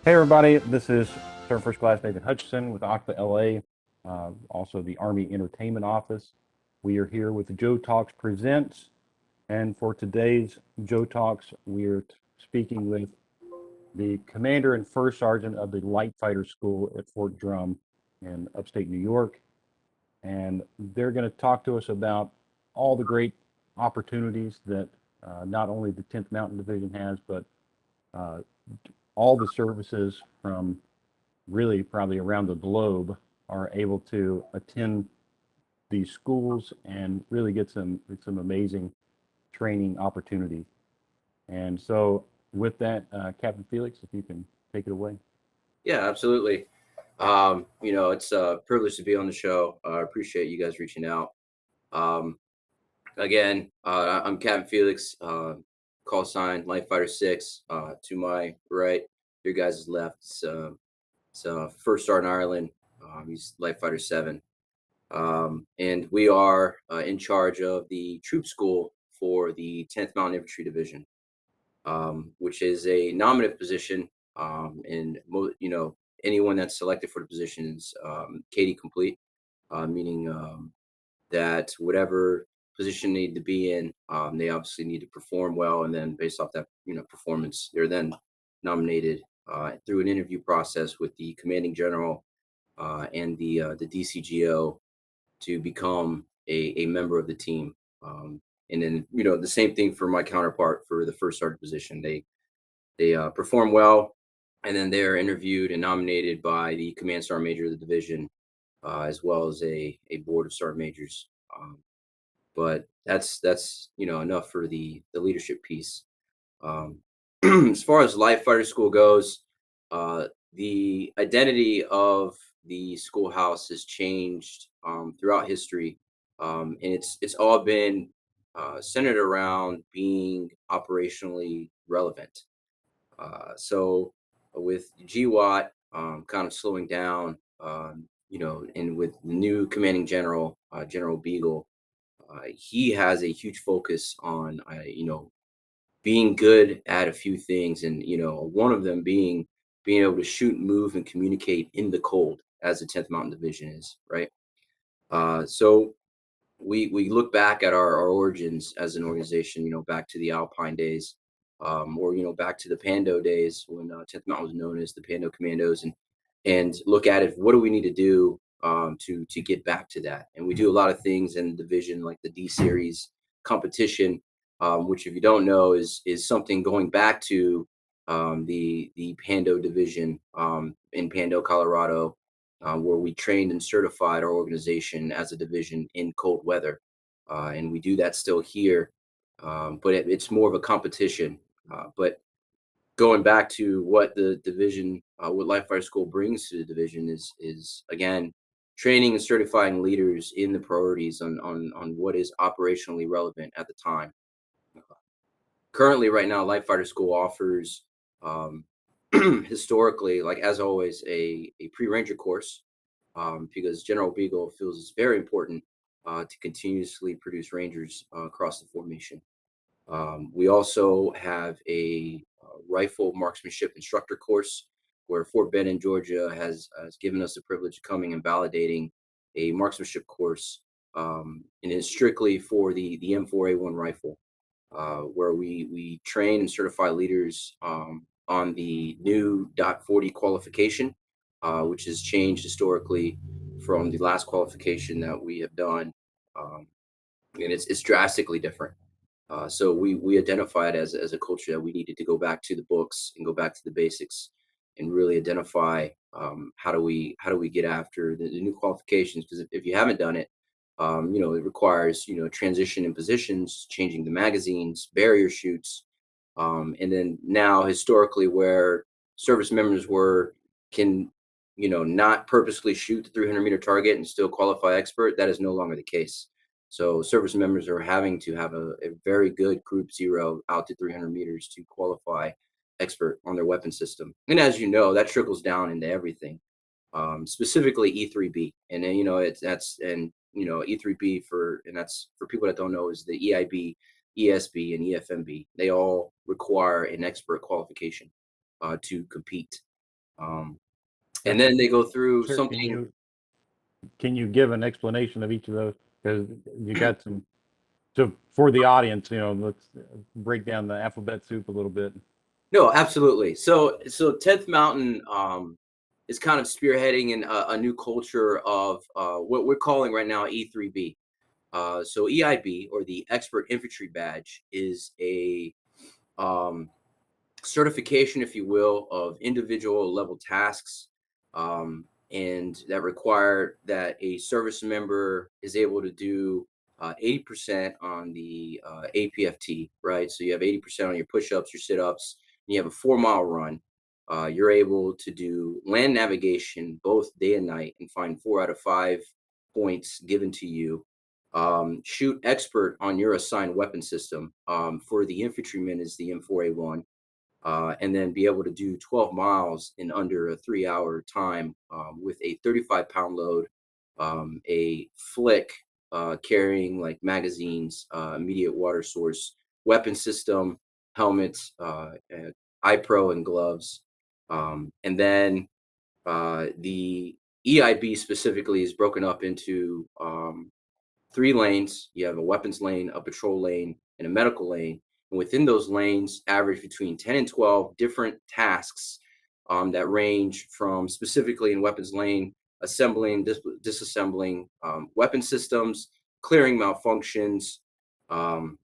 Hey everybody, this is Sergeant First Class Nathan Hutchison with OCPA LA, also the Army Entertainment Office. We are here with the Joe Talks Presents, and for today's Joe Talks, we're speaking with the Commander and First Sergeant of the Light Fighter School at Fort Drum in upstate New York, and they're going to talk to us about all the great opportunities that not only the 10th Mountain Division has, but uh, all the services from really probably around the globe are able to attend these schools and really get some amazing training opportunities. And so with that, Captain Felix, if you can take it away. Yeah, absolutely. It's a privilege to be on the show. I appreciate you guys reaching out. Um, I'm Captain Felix, call sign Light Fighter 6. To my right, your guys' left, it's First Sergeant Ireland. He's Light Fighter 7. And we are in charge of the troop school for the 10th Mountain Infantry Division, which is a nominative position. Anyone that's selected for the position is KD complete, meaning that whatever position they need to be in, they obviously need to perform well, and then based off that performance, they're then nominated through an interview process with the commanding general and the DCGO to become a member of the team. And then the same thing for my counterpart for the first sergeant position. They perform well, and then they're interviewed and nominated by the command sergeant major of the division, as well as a board of sergeant majors. But that's enough for the leadership piece. Um, as far as live fighter school goes, the identity of the schoolhouse has changed throughout history, and it's all been centered around being operationally relevant. So with GWAT kind of slowing down, and with the new commanding general, General Beagle, he has a huge focus on, being good at a few things, and one of them being able to shoot, move, and communicate in the cold, as the 10th Mountain Division is, right? So we look back at our origins as an organization, back to the Alpine days, or back to the Pando days when 10th Mountain was known as the Pando Commandos, and look at it. What do we need to do to get back to that? And we do a lot of things in the division, like the D series competition, which, if you don't know, is something going back to the Pando division in Pando, Colorado, where we trained and certified our organization as a division in cold weather. And we do that still here, but it's more of a competition. But going back to what the division, what Life Fire School brings to the division is again training and certifying leaders in the priorities on what is operationally relevant at the time. Currently, right now, Life Fighter School offers, um, historically, like as always, a pre-ranger course, because General Beagle feels it's very important to continuously produce rangers across the formation. We also have a rifle marksmanship instructor course where Fort Benning, Georgia has given us the privilege of coming and validating a marksmanship course, and it's strictly for the M4A1 rifle, where we train and certify leaders on the new .40 qualification, which has changed historically from the last qualification that we have done, and it's drastically different. So we identified as a culture that we needed to go back to the books and go back to the basics and really identify, how do we get after the new qualifications, because if you haven't done it, it requires transition in positions, changing the magazines, barrier shoots, and then now historically where service members were can not purposely shoot the 300-meter target and still qualify expert. That is no longer the case. So service members are having to have a very good group zero out to 300 meters to qualify expert on their weapon system. And as you know, that trickles down into everything, specifically E3B. And then, E3B and that's for people that don't know, is the EIB, ESB, and EFMB. They all require an expert qualification to compete. Um, Yeah. and then they go through Sir, something. can you give an explanation of each of those? Because you got some. So for the audience, let's break down the alphabet soup a little bit. No, absolutely. So 10th Mountain is kind of spearheading in a new culture of what we're calling right now E3B. So EIB, or the Expert Infantry Badge, is a um, certification, if you will, of individual level tasks, and that require that a service member is able to do 80% on the APFT, right? So you have 80% on your push-ups, your sit-ups, and you have a 4 mile run. You're able to do land navigation both day and night and find 4 out of 5 points given to you. Shoot expert on your assigned weapon system. For the infantrymen is the M4A1, and then be able to do 12 miles in under a 3 hour time, with a 35-pound load, a flick carrying like magazines, immediate water source, weapon system, helmets, eye pro, and gloves. And then the EIB specifically is broken up into 3 lanes. You have a weapons lane, a patrol lane, and a medical lane. And within those lanes, average between 10 and 12 different tasks, that range from, specifically in weapons lane, assembling, disassembling weapon systems, clearing malfunctions, um,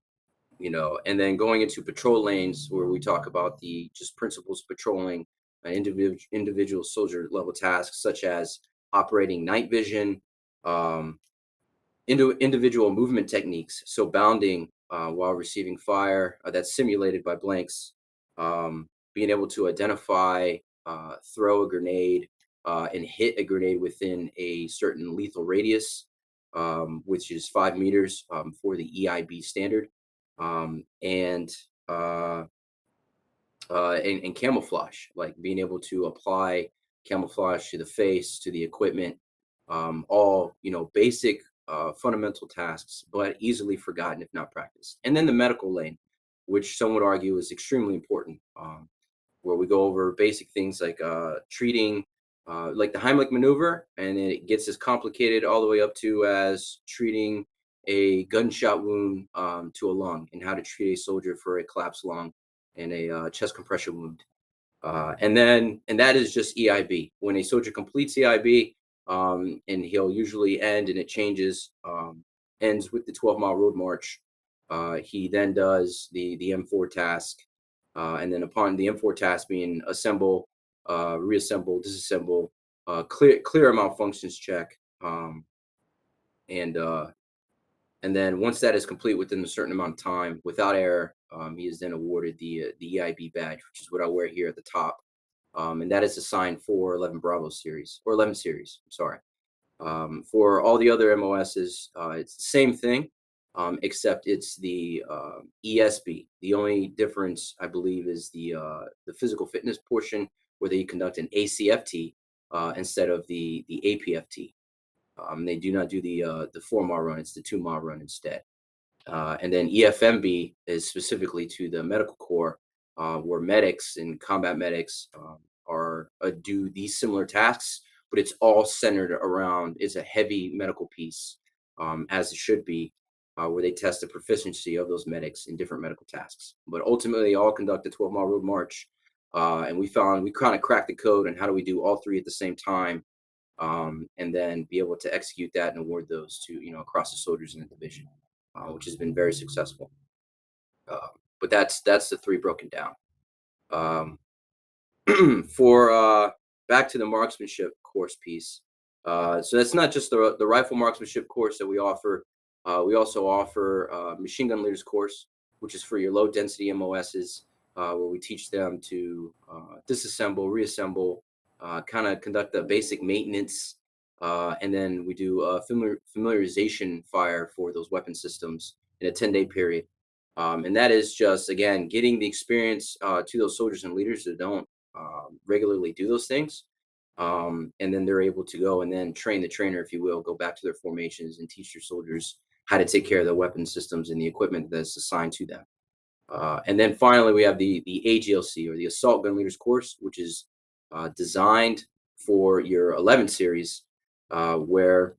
and then going into patrol lanes where we talk about the just principles of patrolling, individual soldier level tasks such as operating night vision, um, individual movement techniques. So bounding while receiving fire, that's simulated by blanks. Being able to identify, throw a grenade, and hit a grenade within a certain lethal radius, which is 5 meters, for the EIB standard. And and camouflage, like being able to apply camouflage to the face, to the equipment, all basic fundamental tasks, but easily forgotten if not practiced. And then the medical lane, which some would argue is extremely important, where we go over basic things like treating, like the Heimlich maneuver, and then it gets as complicated all the way up to as treating a gunshot wound, to a lung, and how to treat a soldier for a collapsed lung and a chest compression wound. And that is just EIB. When a soldier completes EIB, and he'll usually end, and it changes, ends with the 12-mile road march. He then does the M4 task, and then upon the M4 task being assemble, reassemble, disassemble, clear a malfunctions check, and and then once that is complete within a certain amount of time without error, he is then awarded the EIB badge, which is what I wear here at the top, and that is assigned for 11 Bravo series, or 11 series. I'm sorry. For all the other MOSs, it's the same thing, except it's the ESB. The only difference, I believe, is the physical fitness portion, where they conduct an ACFT instead of the APFT. They do not do the 4 mile run; it's the 2 mile run instead. And then EFMB is specifically to the medical corps, where medics and combat medics are do these similar tasks, but it's all centered around, it's a heavy medical piece, as it should be, where they test the proficiency of those medics in different medical tasks. But ultimately, all conduct a 12-mile road march, and we found we kind of cracked the code on how do we do all three at the same time, and then be able to execute that and award those to across the soldiers in the division, which has been very successful. Uh, but that's the three broken down. Um, for back to the marksmanship course piece. So that's not just the rifle marksmanship course that we offer. We also offer machine gun leaders course, which is for your low density MOSs, where we teach them to disassemble, reassemble, kind of conduct the basic maintenance, and then we do familiarization fire for those weapon systems in a 10-day period. And that is just, again, getting the experience to those soldiers and leaders that don't regularly do those things. And then they're able to go and then train the trainer, if you will, go back to their formations and teach their soldiers how to take care of the weapon systems and the equipment that's assigned to them. And then finally, we have the AGLC, or the Assault Gun Leaders course, which is designed for your 11 series, where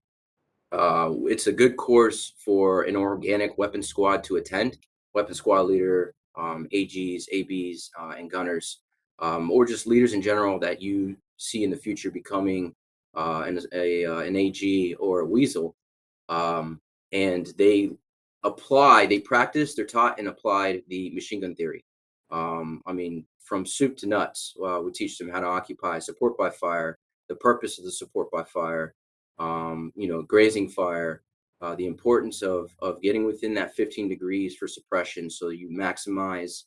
it's a good course for an organic weapon squad to attend. Weapon squad leader, AGs, ABs, and gunners, or just leaders in general that you see in the future becoming an AG or a weasel. um, and they practice, they're taught and applied the machine gun theory. I mean, from soup to nuts. We teach them how to occupy support by fire, the purpose of the support by fire, grazing fire, the importance of getting within that 15 degrees for suppression, so you maximize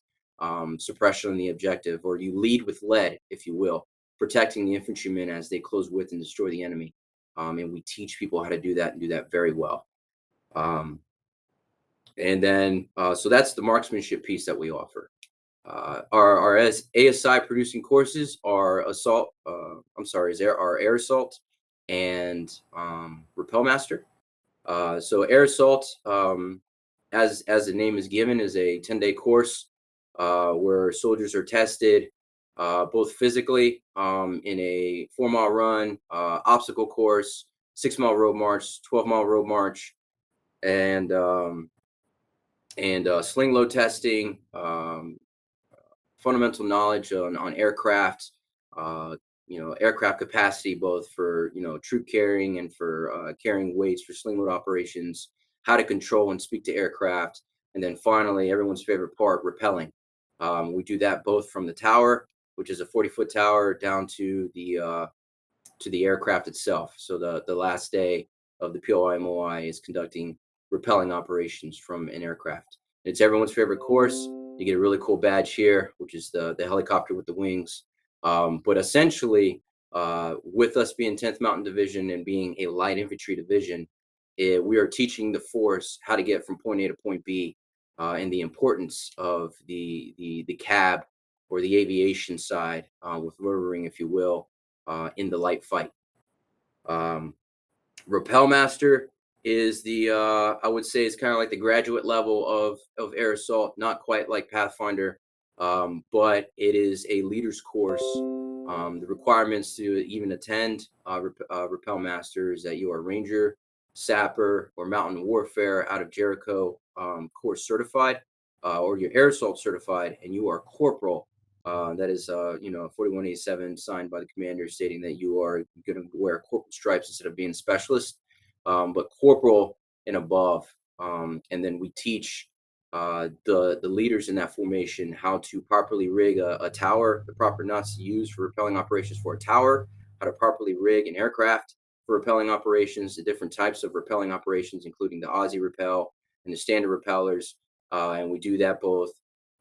suppression on the objective, or you lead with lead, if you will, protecting the infantrymen as they close with and destroy the enemy. And we teach people how to do that and do that very well. Um, and then, so that's the marksmanship piece that we offer. Our ASI producing courses are our air assault and repel master. So air assault, as the name is given, is a 10-day course where soldiers are tested both physically in a 4-mile run, obstacle course, 6-mile road march, 12-mile road march, and sling load testing, fundamental knowledge on aircraft, aircraft capacity, both for troop carrying and for carrying weights for sling load operations, how to control and speak to aircraft, and then finally, everyone's favorite part, rappelling. We do that both from the tower, which is a 40-foot tower, down to the aircraft itself. So the last day of the POI MOI is conducting repelling operations from an aircraft. It's everyone's favorite course. You get a really cool badge here, which is the helicopter with the wings. But essentially, with us being 10th Mountain Division and being a light infantry division, we are teaching the force how to get from point A to point B, and the importance of the cab, or the aviation side, with rotoring, if you will, in the light fight. Um, Rappel Master is I would say it's kind of like the graduate level of air assault, not quite like Pathfinder, but it is a leader's course. The requirements to even attend Rappel Master is that you are Ranger, Sapper, or Mountain Warfare out of Jericho course certified, or you're air assault certified, and you are corporal. That is, 4187 signed by the commander, stating that you are going to wear corporal stripes instead of being a specialist, but corporal and above. And then we teach the leaders in that formation how to properly rig a tower, the proper nuts to use for repelling operations for a tower, how to properly rig an aircraft for repelling operations, the different types of repelling operations, including the Aussie repel and the standard repellers. And we do that both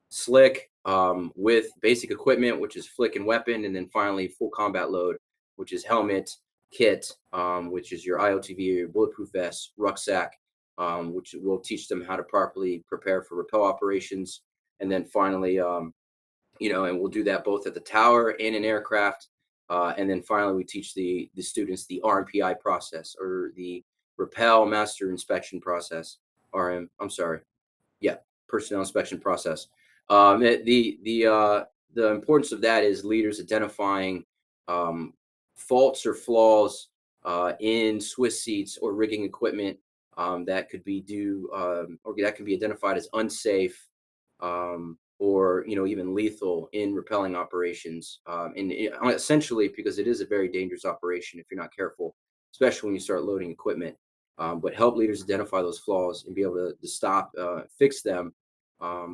slick, with basic equipment, which is flick and weapon, and then finally full combat load, which is helmet, kit, which is your IOTV, your bulletproof vest, rucksack, which will teach them how to properly prepare for repel operations. And then finally, and we'll do that both at the tower and in aircraft. And then finally, we teach the students the RMPI process, or the Repel Master Inspection Process. I'm sorry. Yeah, personnel inspection process. The importance of that is leaders identifying faults or flaws in Swiss seats or rigging equipment, that could be or that can be identified as unsafe, or even lethal in repelling operations. Essentially, because it is a very dangerous operation if you're not careful, especially when you start loading equipment. But help leaders identify those flaws and be able to stop, fix them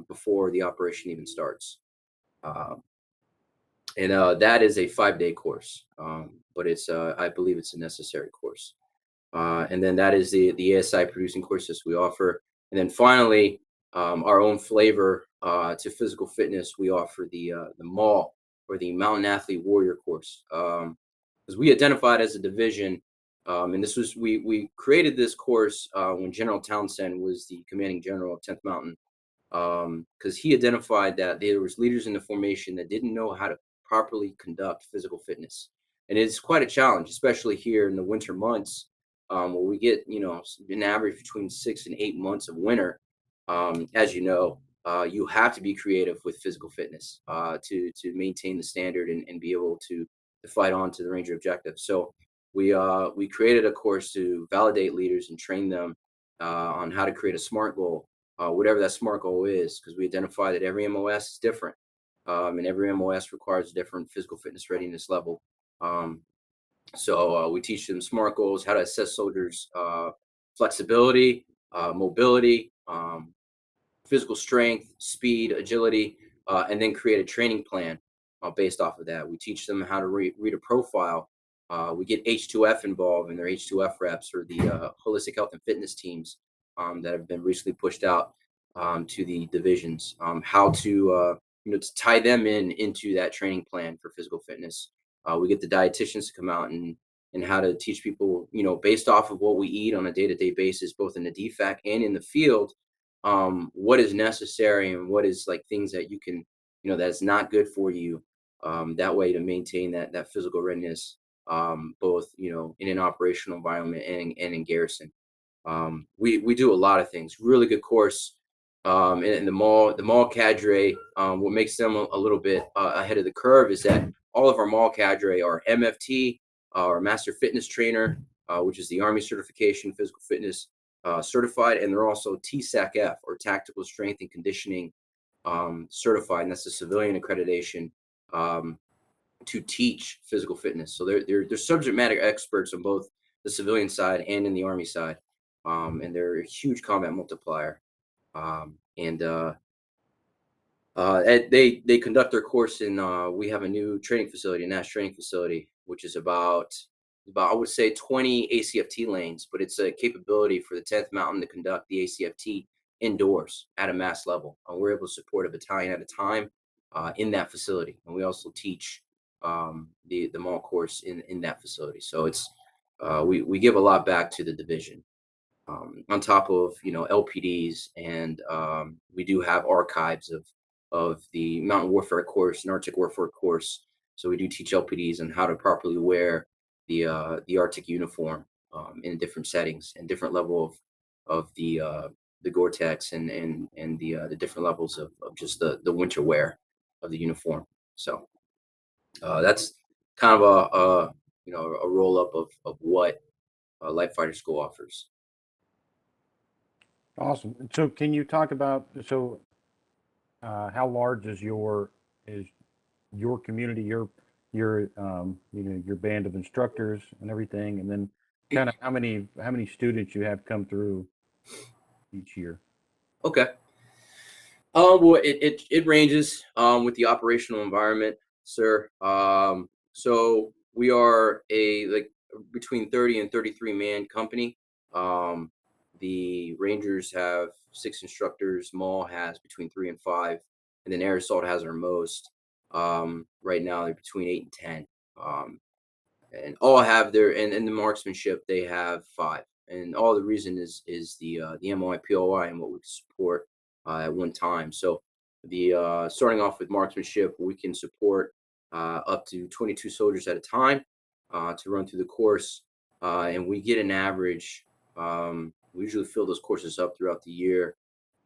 before the operation even starts. Um, and that is a 5-day course, but I believe it's a necessary course. And then that is the ASI producing courses we offer. And then finally, our own flavor to physical fitness, we offer the MAW, or the Mountain Athlete Warrior course, because we identified as a division. And we created this course when General Townsend was the commanding general of 10th Mountain, because he identified that there was leaders in the formation that didn't know how to properly conduct physical fitness. And it's quite a challenge, especially here in the winter months, where we get, an average between 6 and 8 months of winter. As you know, you have to be creative with physical fitness to maintain the standard and be able to to fight on to the Ranger objective. So we created a course to validate leaders and train them on how to create a SMART goal, whatever that SMART goal is, because we identify that every MOS is different, and every MOS requires a different physical fitness readiness level. Um, so we teach them SMART goals, how to assess soldiers' flexibility, mobility, physical strength, speed, agility, and then create a training plan based off of that. We teach them how to read a profile. We get H2F involved in their H2F reps, or the holistic health and fitness teams that have been recently pushed out to the divisions. How to to tie them into that training plan for physical fitness. We get the dietitians to come out and how to teach people, based off of what we eat on a day-to-day basis, both in the DFAC and in the field, what is necessary and what is like things that you can, that's not good for you. That way to maintain that physical readiness, both in an operational environment and in garrison. We do a lot of things. Really good course. And the mall cadre, what makes them a little bit ahead of the curve is that all of our mall cadre are MFT, or Master Fitness Trainer, which is the Army certification, physical fitness certified, and they're also TSAC-F, or Tactical Strength and Conditioning certified, and that's a civilian accreditation um, to teach physical fitness. So they're subject matter experts on both the civilian side and in the Army side, and they're a huge combat multiplier. They conduct their course in. We have a new training facility, a NASH training facility, which is about I would say 20 ACFT lanes, but it's a capability for the 10th Mountain to conduct the ACFT indoors at a mass level. We're able to support a battalion at a time in that facility, and we also teach the mall course in that facility. So it's we give a lot back to the division, on top of LPDs, and we do have archives of the mountain warfare course and Arctic warfare course. So we do teach LPDs on how to properly wear the Arctic uniform in different settings and different level of the Gore-Tex, and the different levels of just the winter wear of the uniform. So that's kind of a roll up of what Light Fighter School offers. Awesome. So can you talk about, how large is your community, your band of instructors and everything, and then kind of how many students you have come through each year? Okay. Well, it ranges with the operational environment, sir. So we are a like between 30 and 33 man company. Um, the Rangers have 6 instructors. Mall has between 3 and 5, and then Air Assault has our most. Right now they're between 8 and 10. Um, and all have their, and in the marksmanship they have 5, and all the reason is the MOI POI and what we can support at one time. So the starting off with marksmanship, we can support up to 22 soldiers at a time to run through the course, and we get an average. We usually fill those courses up throughout the year,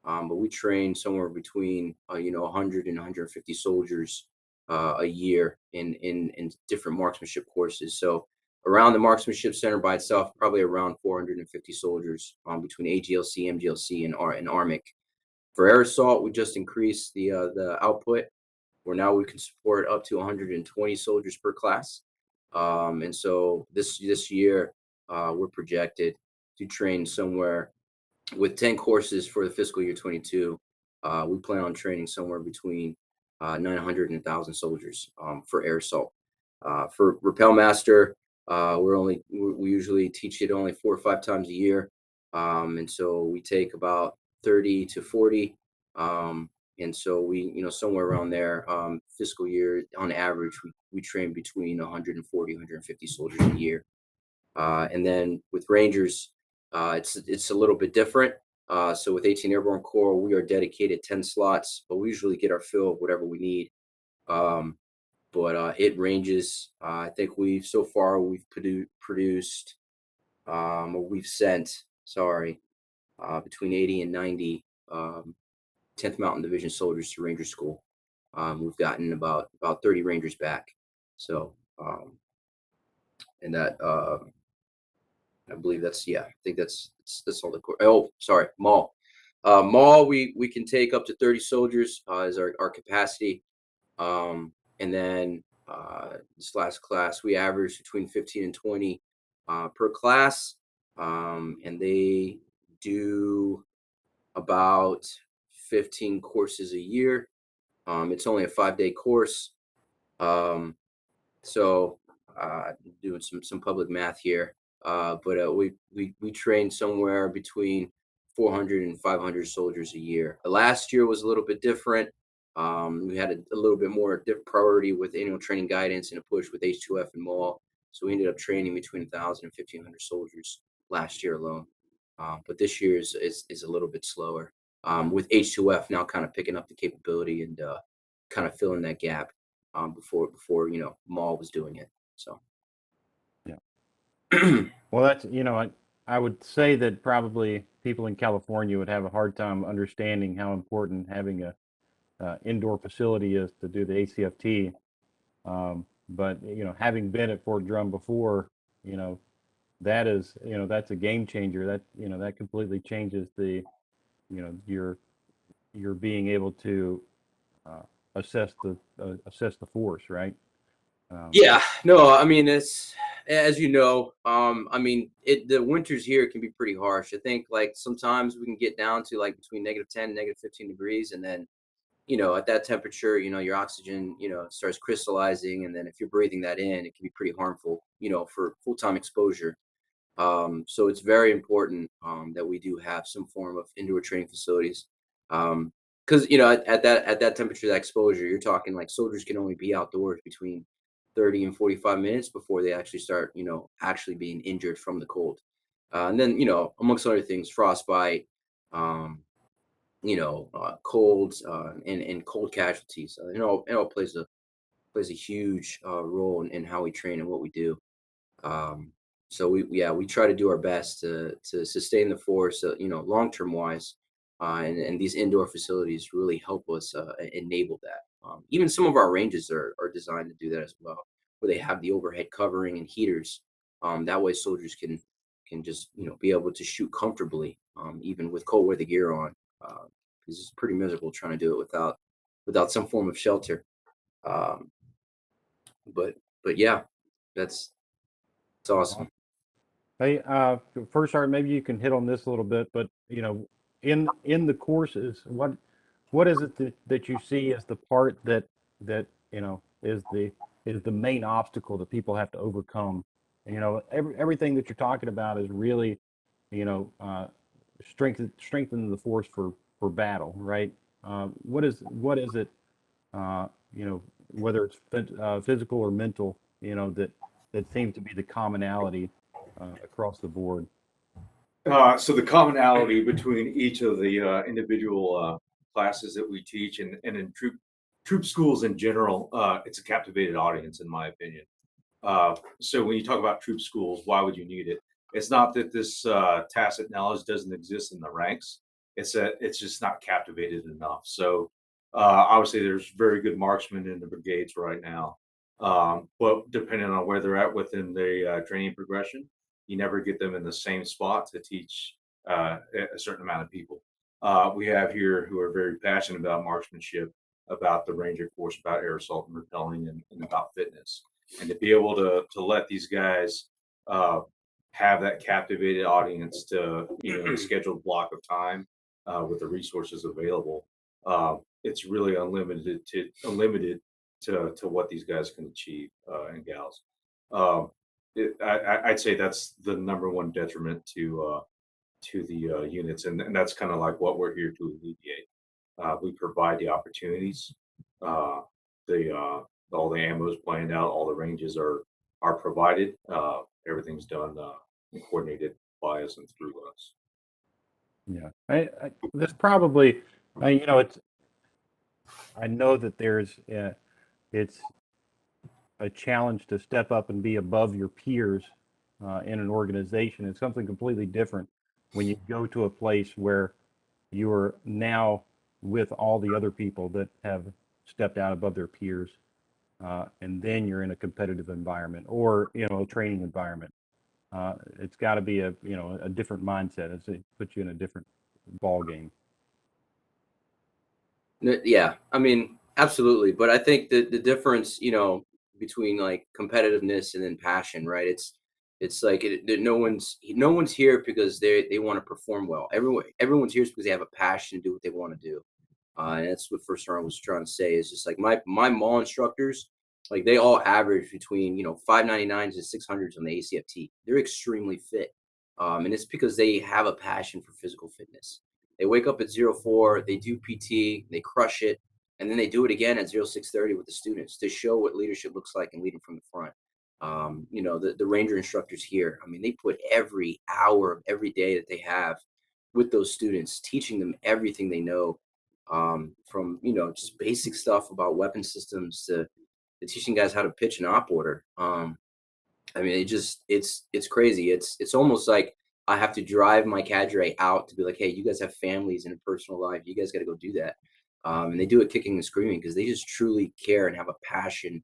but we train somewhere between 100 and 150 soldiers a year in different marksmanship courses. So around the marksmanship center by itself, probably around 450 soldiers between AGLC, MGLC, and ARMIC. For air assault, we just increased the output, where now we can support up to 120 soldiers per class. And so this year, we're projected to train somewhere with 10 courses for the fiscal year 22. We plan on training somewhere between 900 and 1,000 soldiers for air assault. For Rappel Master, we usually teach it only 4 or 5 times a year, and so we take about 30 to 40, and so we somewhere around there, fiscal year on average we train between 140 150 soldiers a year. And then with Rangers, it's a little bit different. So with 18 Airborne Corps, we are dedicated 10 slots, but we usually get our fill of whatever we need. Um, but it ranges. I think we've produced, or we've sent, sorry, between 80 and 90 10th Mountain Division soldiers to Ranger School. We've gotten about 30 Rangers back. So And that I believe I think that's all the course. Oh, sorry, mall. Mall, we can take up to 30 soldiers as our capacity. And then this last class, we average between 15 and 20 per class. And they do about 15 courses a year. It's only a 5-day course. Um, so doing some public math here, but we train somewhere between 400 and 500 soldiers a year. Last year was a little bit different. We had a little bit more priority with annual training guidance and a push with H2F and MAL. So we ended up training between 1,000 and 1,500 soldiers last year alone. But this year is a little bit slower, with H2F now kind of picking up the capability and kind of filling that gap before Maul was doing it. So Yeah. Well, that's, I would say that probably people in California would have a hard time understanding how important having a indoor facility is to do the ACFT. But having been at Fort Drum before, you know, that's a game changer. That completely changes your being able to uh, assess the force, right? Um, yeah, no, I mean it's as you know, I mean the winters here can be pretty harsh. I think like sometimes we can get down to like between -10 and -15 degrees, and then at that temperature, your oxygen, starts crystallizing, and then if you're breathing that in, it can be pretty harmful, for full-time exposure. So it's very important that we do have some form of indoor training facilities. Because at that temperature, that exposure, you're talking like soldiers can only be outdoors between 30 and 45 minutes before they actually start, actually being injured from the cold. And then, amongst other things, frostbite, colds, and cold casualties. It all plays a huge role in how we train and what we do. Um, so we try to do our best to sustain the force, long term wise, and these indoor facilities really help us enable that. Even some of our ranges are designed to do that as well, where they have the overhead covering and heaters. That way, soldiers can just be able to shoot comfortably, even with cold weather gear on. Because it's pretty miserable trying to do it without some form of shelter. Um, but yeah, that's it's awesome. Hey, first, Art, maybe you can hit on this a little bit, but in the courses, what is it that you see as the part that is the main obstacle that people have to overcome? Everything that you're talking about is really, you know, uh, strengthening the force for battle, right? What is it? Uh, you know, whether it's physical or mental, that seems to be the commonality across the board. So the commonality between each of the individual classes that we teach and in troop schools in general, it's a captivated audience, in my opinion. So when you talk about troop schools, why would you need it? It's not that this tacit knowledge doesn't exist in the ranks. It's that it's just not captivated enough. So obviously, there's very good marksmen in the brigades right now, but depending on where they're at within the training progression, you never get them in the same spot to teach a certain amount of people. We have here who are very passionate about marksmanship, about the Ranger course, about air assault and repelling, and about fitness, and to be able to let these guys have that captivated audience to a scheduled block of time with the resources available, it's really unlimited to what these guys can achieve and gals. Um, I'd say that's the number one detriment to the units, and that's kind of like what we're here to alleviate. We provide the opportunities. Uh, the all the ammo is planned out. All the ranges are provided. Everything's done and coordinated by us and through us. Yeah, this probably, it's. I know that it's a challenge to step up and be above your peers in an organization. It's something completely different when you go to a place where you are now with all the other people that have stepped out above their peers. and then you're in a competitive environment or, a training environment. It's got to be a different mindset. It puts you in a different ball game. Yeah, I mean, absolutely. But I think the difference, between like competitiveness and then passion, right? It's like no one's here because they want to perform well. Everyone's here because they have a passion to do what they want to do. And that's what first round was trying to say is just like my mall instructors, like they all average between 599s and 600s on the ACFT. They're extremely fit, and it's because they have a passion for physical fitness. They wake up at 04, they do PT, they crush it, and then they do it again at 0630 with the students to show what leadership looks like and leading from the front. The Ranger instructors here, I mean, they put every hour of every day that they have with those students, teaching them everything they know, from just basic stuff about weapon systems to teaching guys how to pitch an op order. I mean, it's crazy. It's almost like I have to drive my cadre out to be like, hey, you guys have families and a personal life. You guys got to go do that. And they do it kicking and screaming because they just truly care and have a passion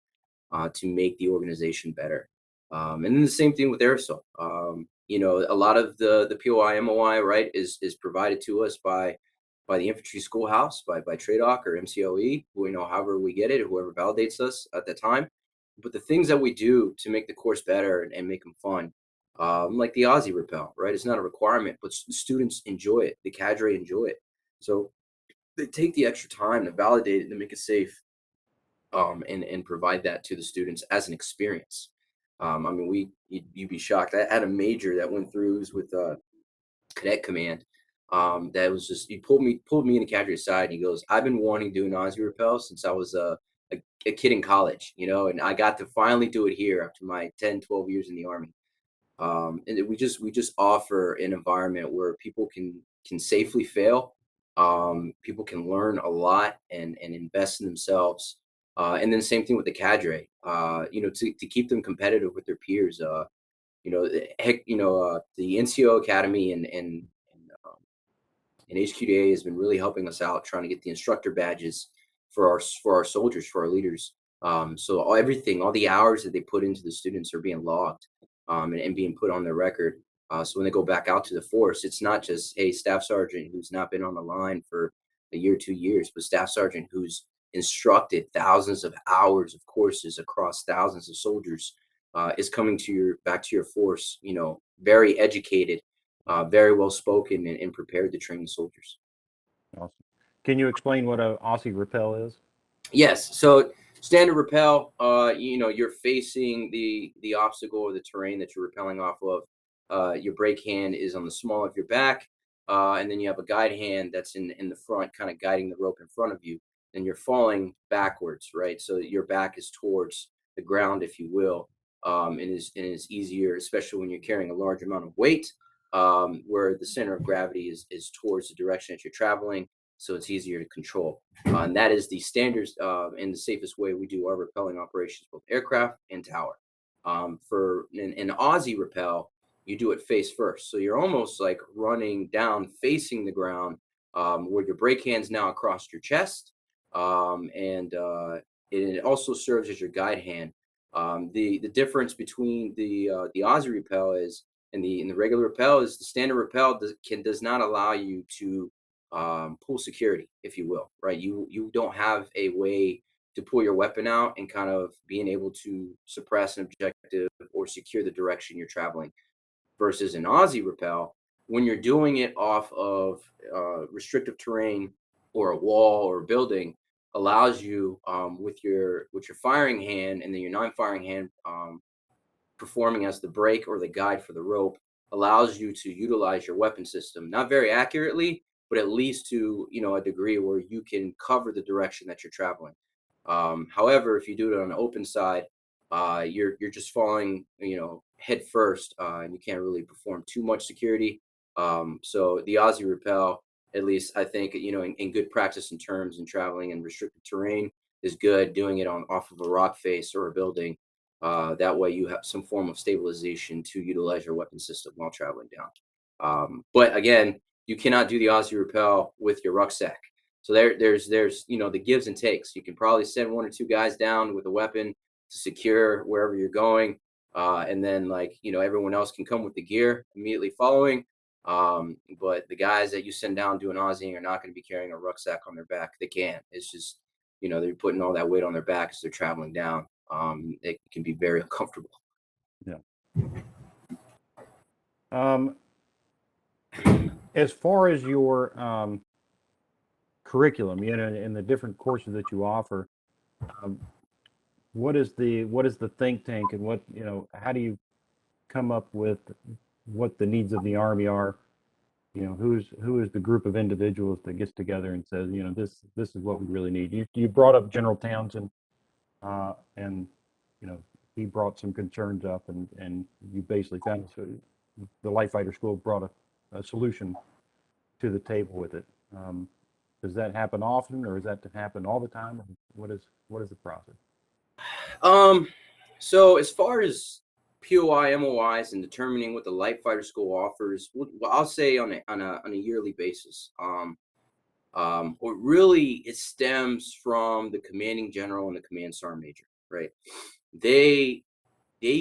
to make the organization better. And then the same thing with airsoft. A lot of the POI MOI, right, is provided to us by the infantry schoolhouse, by TRADOC or MCOE, however we get it, whoever validates us at the time. But the things that we do to make the course better and make them fun, like the Aussie rappel, right? It's not a requirement, but students enjoy it. The cadre enjoy it. So they take the extra time to validate it, to make it safe, and provide that to the students as an experience. I mean, you'd be shocked. I had a major that went through with cadet command. That was just he pulled me in the cadre aside. And he goes, "I've been wanting to do an Aussie rappel since I was a kid in college, and I got to finally do it here after my 10, 12 years in the Army." And we just offer an environment where people can safely fail. People can learn a lot and invest in themselves. And then same thing with the cadre. To keep them competitive with their peers. The NCO Academy and HQDA has been really helping us out trying to get the instructor badges for our soldiers, for our leaders. So all the hours that they put into the students are being logged, and being put on their record. So when they go back out to the force, it's not just a staff sergeant who's not been on the line for a year, 2 years, but staff sergeant who's instructed thousands of hours of courses across thousands of soldiers, is coming back to your force, very educated, very well spoken, and prepared to train the soldiers. Awesome. Can you explain what a Aussie rappel is? Yes. So standard rappel, you're facing the obstacle or the terrain that you're rappelling off of. Your brake hand is on the small of your back, and then you have a guide hand that's in the front, kind of guiding the rope in front of you. And you're falling backwards, right? So your back is towards the ground, if you will, and is easier, especially when you're carrying a large amount of weight, where the center of gravity is towards the direction that you're traveling, so it's easier to control. And that is the standards, and the safest way we do our rappelling operations, both aircraft and tower. For an Aussie rappel, you do it face first. So you're almost like running down facing the ground, where your brake hand's now across your chest. And it also serves as your guide hand. The difference between the Aussie rappel is and the regular rappel is the standard rappel does not allow you to pull security, if you will, right? You don't have a way to pull your weapon out and kind of being able to suppress an objective or secure the direction you're traveling. Versus an Aussie rappel, when you're doing it off of restrictive terrain or a wall or a building, allows you, with your firing hand and then your non-firing hand, performing as the brake or the guide for the rope, allows you to utilize your weapon system, not very accurately, but at least to a degree where you can cover the direction that you're traveling. However, if you do it on an open side, you're just falling head first, and you can't really perform too much security. So the Aussie rappel, at least I think, in good practice in terms and traveling in restricted terrain, is good. Doing it on off of a rock face or a building, that way you have some form of stabilization to utilize your weapon system while traveling down. But again, you cannot do the Aussie rappel with your rucksack. So there's the gives and takes. You can probably send 1 or 2 guys down with a weapon to secure wherever you're going, and then everyone else can come with the gear immediately following. But the guys that you send down doing Aussieing are not going to be carrying a rucksack on their back. They can't. It's just they're putting all that weight on their back as they're traveling down. It can be very uncomfortable. Yeah. As far as your curriculum, and the different courses that you offer, what is the think tank, and how do you come up with what the needs of the Army are? Who is the group of individuals that gets together and says, this is what we really need? You brought up General Townsend, and he brought some concerns up, and you basically found the Light Fighter School brought a solution to the table with it. Does that happen often, or does that happen all the time? What is the process? So as far as POI, MOIs, and determining what the Light Fighter School offers, well, I'll say on a yearly basis. Or really, it stems from the commanding general and the command sergeant major, right? They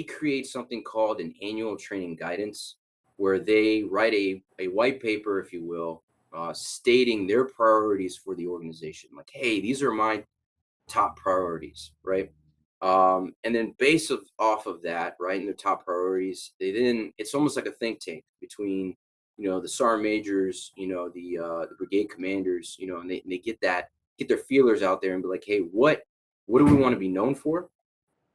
create something called an annual training guidance, where they write a white paper, if you will, stating their priorities for the organization. Like, hey, these are my top priorities, right? And then based off of that, right, and their top priorities, it's almost like a think tank between the sergeant majors, the brigade commanders, and they get their feelers out there and be like, hey, what do we want to be known for?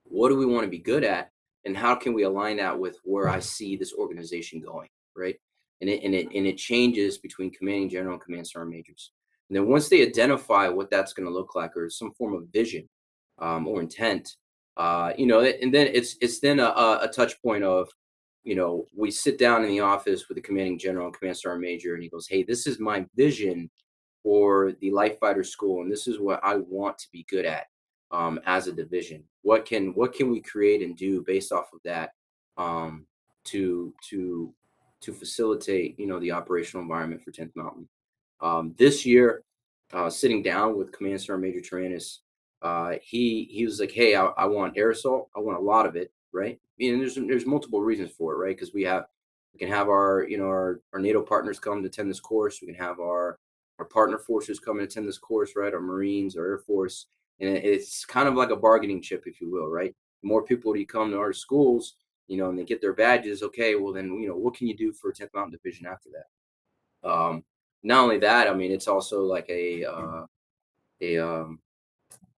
What do we want to be good at? And how can we align that with where I see this organization going, right? And it changes between commanding general and command sergeant majors. And then once they identify what that's going to look like, or some form of vision, or intent, and then it's then a touch point of, we sit down in the office with the commanding general and command sergeant major, and he goes, hey, this is my vision for the Light Fighter School, and this is what I want to be good at, as a division. What can we create and do based off of that, to facilitate the operational environment for 10th Mountain. This year, sitting down with Command Sergeant Major Taranis, he was like, hey, I want air assault. I want a lot of it, right? And there's multiple reasons for it, right? Because we can have our NATO partners come to attend this course. We can have our partner forces come and attend this course, right? Our Marines, our Air Force, and it's kind of like a bargaining chip, if you will, right? The more people you come to our schools, and they get their badges. Okay, well then, what can you do for 10th Mountain Division after that? Not only that, I mean, it's also like a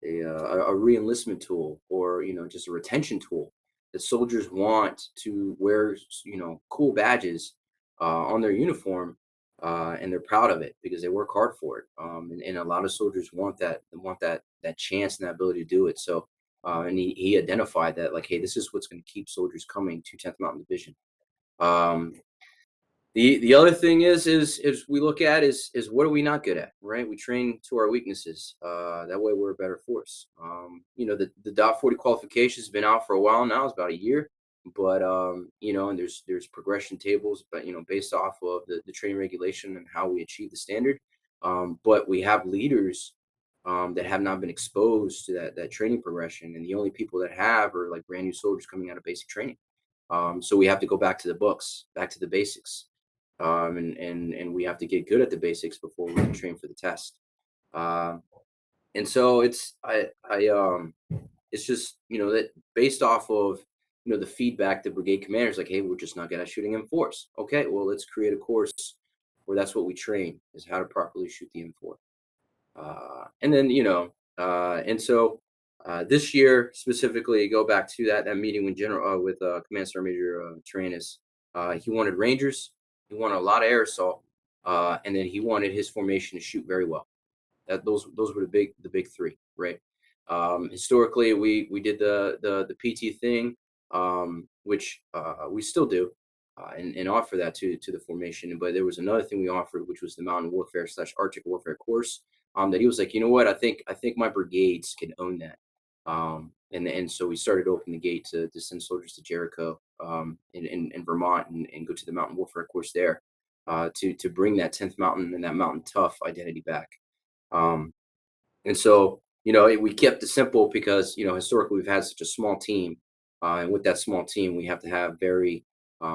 re-enlistment tool, or just a retention tool that soldiers want to wear, cool badges on their uniform, and they're proud of it because they work hard for it. And a lot of soldiers want that chance and that ability to do it. So and he identified that, like, hey, this is what's going to keep soldiers coming to 10th Mountain Division. The other thing is we look at is what are we not good at, right? We train to our weaknesses. That way we're a better force. The DOT 40 qualification has been out for a while now. It's about a year, but and there's progression tables, but based off of the training regulation and how we achieve the standard. But we have leaders that have not been exposed to that training progression, and the only people that have are like brand new soldiers coming out of basic training. So we have to go back to the books, back to the basics. And we have to get good at the basics before we can train for the test. And so it's just that based off of the feedback, the brigade commander's like, hey, we're just not good at shooting M4s. Okay, well, let's create a course where that's what we train, is how to properly shoot the M4. And then and so this year specifically, go back to that meeting with Command Sergeant Major Taranis. He wanted Rangers. He wanted a lot of air assault, and then he wanted his formation to shoot very well. Those were the big three, right? Historically, we did the PT thing, which we still do, and offer that to the formation. But there was another thing we offered, which was the Mountain Warfare / Arctic Warfare course. That he was like, you know what? I think my brigades can own that. And so we started opening the gate to send soldiers to Jericho, in Vermont, and go to the Mountain Warfare course there, to bring that 10th Mountain and that Mountain Tough identity back. And so, we kept it simple because, historically we've had such a small team. And with that small team, we have to have very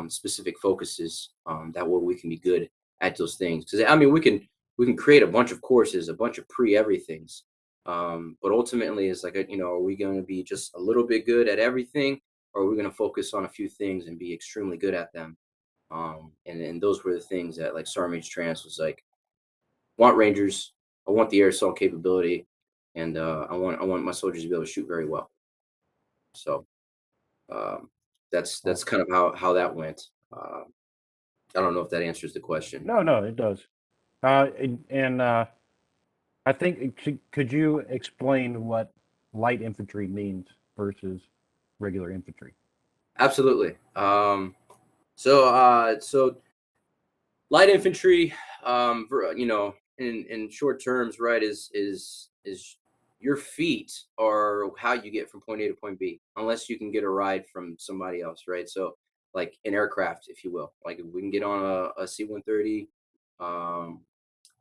specific focuses. That way we can be good at those things. Because I mean, we can create a bunch of courses, a bunch of pre-everythings. But ultimately, it's like, are we going to be just a little bit good at everything, or are we going to focus on a few things and be extremely good at them? And those were the things that, like, Sergeant Major Trance was like, want Rangers. I want the air assault capability, and I want my soldiers to be able to shoot very well. So um, that's Awesome. kind of how that went. I don't know if that answers the question. No, no, it does. And I think, could you explain what light infantry means versus regular infantry? Absolutely. So light infantry, in short terms, right, is your feet are how you get from point A to point B, unless you can get a ride from somebody else, right? So, like an aircraft, if you will, like if we can get on a C-130, um,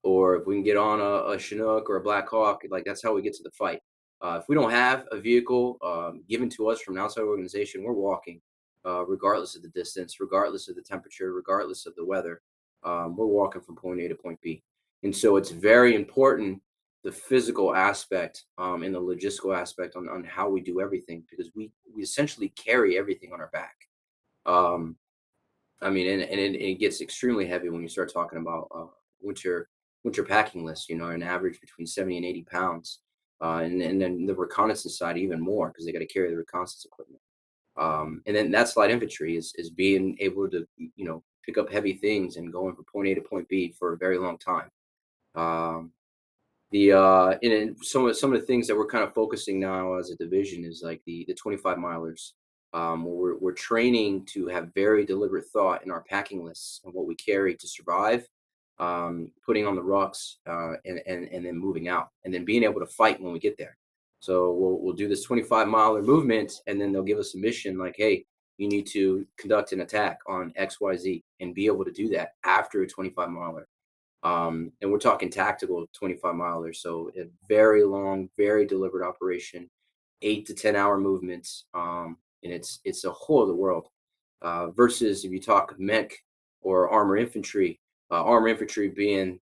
or if we can get on a Chinook or a Black Hawk, like that's how we get to the fight. If we don't have a vehicle given to us from an outside organization, we're walking, regardless of the distance, regardless of the temperature, regardless of the weather. We're walking from point A to point B. And so it's very important, the physical aspect and the logistical aspect on how we do everything, because we essentially carry everything on our back. Um, I mean, and it gets extremely heavy when you start talking about winter winter packing lists. An average between 70 and 80 pounds, and then the reconnaissance side even more, because they got to carry the reconnaissance equipment. And then that's light infantry is being able to pick up heavy things and going from point A to point B for a very long time. Um, and then some of the things that we're kind of focusing now as a division is like the 25 milers. Where we're training to have very deliberate thought in our packing lists and what we carry to survive, putting on the rucks, and then moving out, and then being able to fight when we get there. So we'll do this 25 miler movement, and then they'll give us a mission like, hey, you need to conduct an attack on XYZ, and be able to do that after a 25 miler. And we're talking tactical 25 milers, so a very long, very deliberate operation, 8 to 10 hour movements, and it's a whole other world. Versus if you talk mech or armor infantry being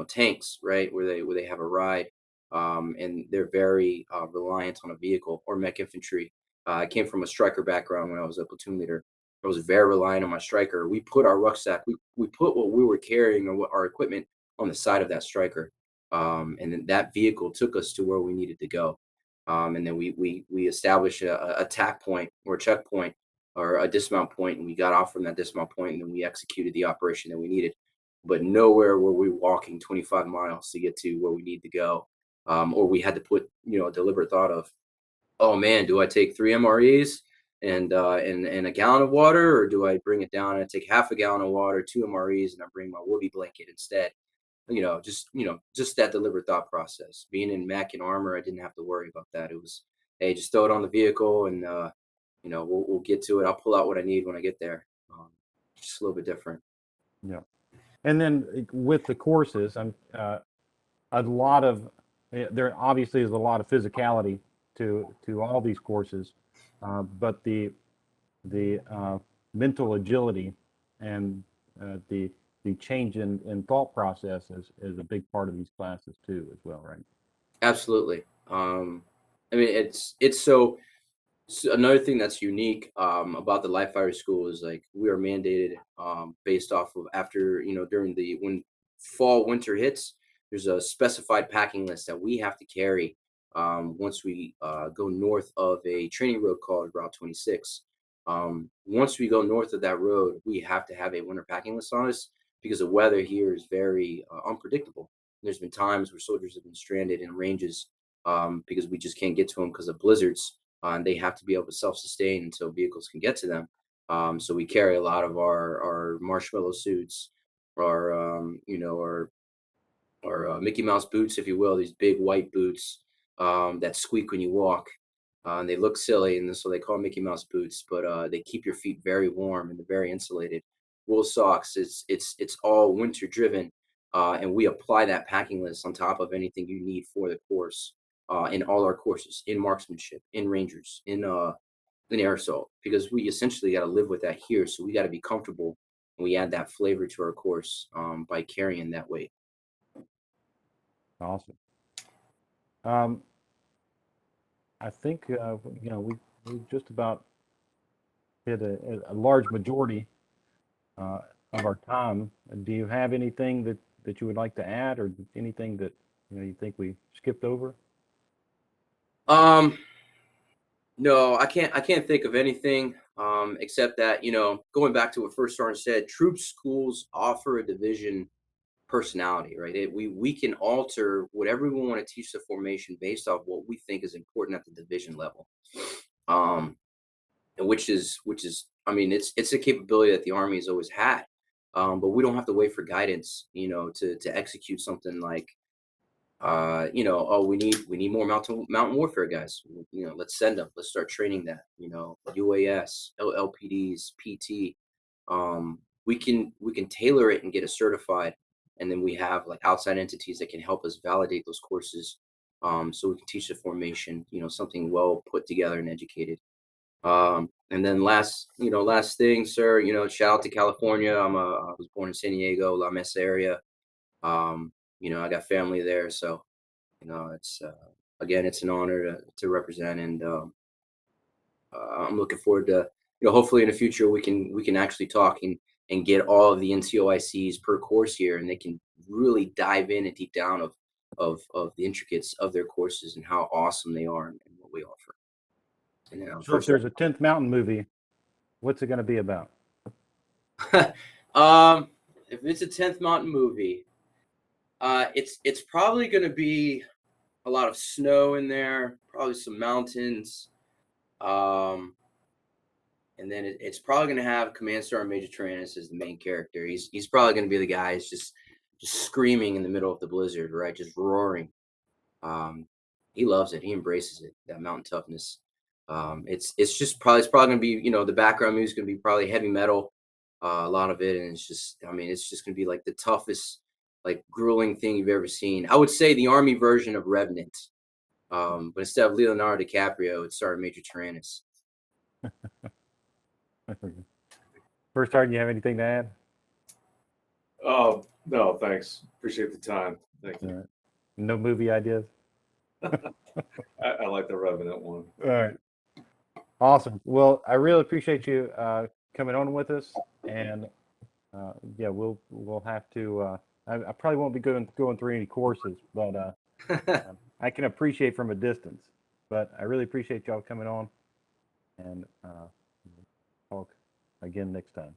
tanks, right, where they have a ride, and they're very reliant on a vehicle. Or mech infantry. I came from a striker background when I was a platoon leader. I was very reliant on my striker. We put our rucksack, we put what we were carrying, or what our equipment, on the side of that striker. And then that vehicle took us to where we needed to go. And then we established a attack point or a checkpoint or a dismount point, and we got off from that dismount point, and then we executed the operation that we needed. But nowhere were we walking 25 miles to get to where we need to go. Or we had to put a deliberate thought of, oh man, do I take 3 MREs and a gallon of water, or do I bring it down and I take half a gallon of water, 2 MREs, and I bring my woolly blanket instead? Just that deliberate thought process. Being in mech and armor, I didn't have to worry about that. It was, hey, just throw it on the vehicle, and we'll get to it. I'll pull out what I need when I get there. Just a little bit different. Yeah. And then with the courses, a lot of there obviously is a lot of physicality to all these courses, but the mental agility and the change in thought process is a big part of these classes too, as well, right? Absolutely. I mean, it's another thing that's unique about the live fire school is, like, we are mandated, based off of, after during the when fall winter hits, there's a specified packing list that we have to carry once we go north of a training road called Route 26. Once we go north of that road, we have to have a winter packing list on us, because the weather here is very unpredictable. There's been times where soldiers have been stranded in ranges because we just can't get to them because of blizzards, and they have to be able to self-sustain until vehicles can get to them. So we carry a lot of our marshmallow suits, our Mickey Mouse boots, if you will, these big white boots that squeak when you walk. And they look silly, and so they call Mickey Mouse boots, but they keep your feet very warm and they're very insulated. Wool socks. It's all winter driven. and we apply that packing list on top of anything you need for the course in all our courses, in marksmanship, in rangers, in air assault, because we essentially got to live with that here. So we got to be comfortable, and we add that flavor to our course by carrying that weight. Awesome. I think we just about hit a large majority of our time. Do you have anything that you would like to add, or anything that you think we skipped over? No, I can't think of anything except that, going back to what First Sergeant said, troop schools offer a division personality, right? We can alter whatever we want to teach the formation based off what we think is important at the division level. And which is I mean, it's a capability that the Army has always had. But we don't have to wait for guidance, to execute something like oh, we need more mountain warfare guys. Let's send them. Let's start training that. UAS, LPDs, PT. We can tailor it and get it certified, and then we have like outside entities that can help us validate those courses, so we can teach the formation. Something well put together and educated. And then last thing, sir. Shout out to California. I was born in San Diego, La Mesa area. I got family there, so it's again, it's an honor to represent, and I'm looking forward to, hopefully in the future we can actually talk and get all of the NCOICs per course here, and they can really dive in and deep down of the intricacies of their courses and how awesome they are and what we offer. And So if there's a 10th Mountain movie, what's it going to be about? If it's a 10th Mountain movie, it's probably going to be a lot of snow in there, probably some mountains, and then it's probably going to have Command Sergeant Major Tyrannus as the main character. He's probably going to be the guy who's just screaming in the middle of the blizzard, right? Just roaring. He loves it. He embraces it. That mountain toughness. It's probably going to be, the background music is going to be probably heavy metal, a lot of it, and it's just going to be like the toughest, like grueling thing you've ever seen. I would say the Army version of Revenant, but instead of Leonardo DiCaprio, it's Sergeant Major Tyrannus. First Sergeant, you have anything to add? No, thanks. Appreciate the time. Thank you. All right. No movie ideas? I like the Revenant one. All right. Awesome. Well, I really appreciate you coming on with us, and yeah, we'll have to. I probably won't be going through any courses, but I can appreciate from a distance. But I really appreciate y'all coming on, and talk again next time.